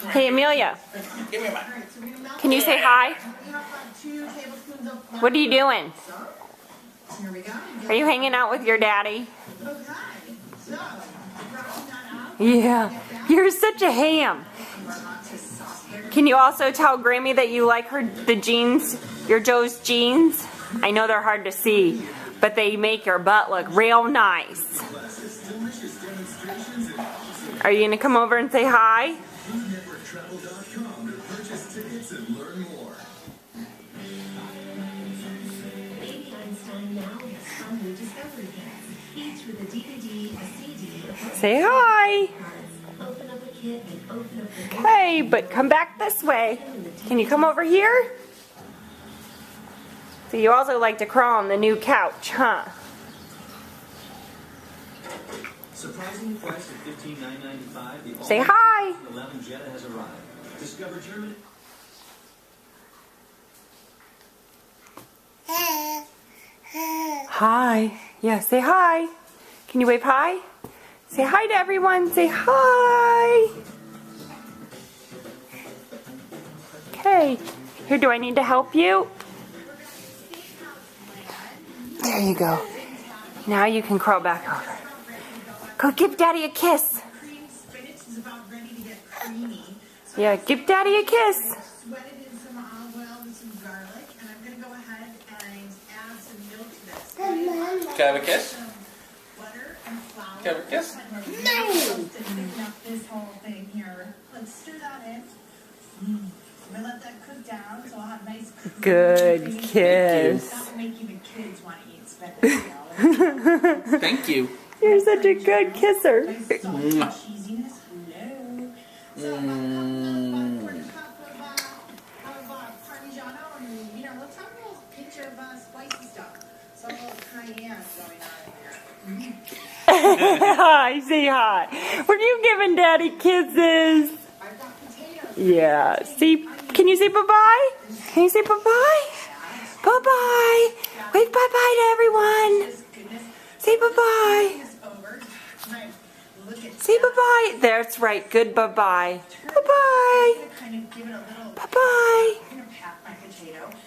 Hey, Amelia. Give me a mic. Can you say hi? What are you doing? Are you hanging out with your daddy? Yeah. You're such a ham. Can you also tell Grammy that you like the jeans, your Joe's jeans? I know they're hard to see, but they make your butt look real nice. Are you going to come over and say hi? Say hi. Okay, but come back this way. Can you come over here? So you also like to crawl on the new couch, huh? Surprisingly priced at $15,995. Say hi. 11 Jetta has arrived. Discover Germany. Hi. Yeah, say hi. Can you wave hi? Say hi to everyone. Say hi. Okay. Here, do I need to help you? There you go. Now you can crawl back over. Go give Daddy a kiss. Yeah, give Daddy a kiss. Can I have a kiss? Can I have a kiss? No! This whole thing here. Let's stir that in. We'll let that cook down so I'll have nice Good kiss. That will make even kids want to eat spinach. Thank you. You're such a good kisser. Cheesiness. So about a cup of Parmigiano and, let's have a little pinch of spicy stuff. So a little cayenne going on here. Hi, say hi. Were you giving Daddy kisses? I've got potatoes. Yeah. See, can you say bye-bye? Can you say bye-bye? Bye-bye. Wave bye-bye to everyone. Say bye-bye. Say bye-bye. That's right. Good bye-bye. Bye-bye. Bye-bye.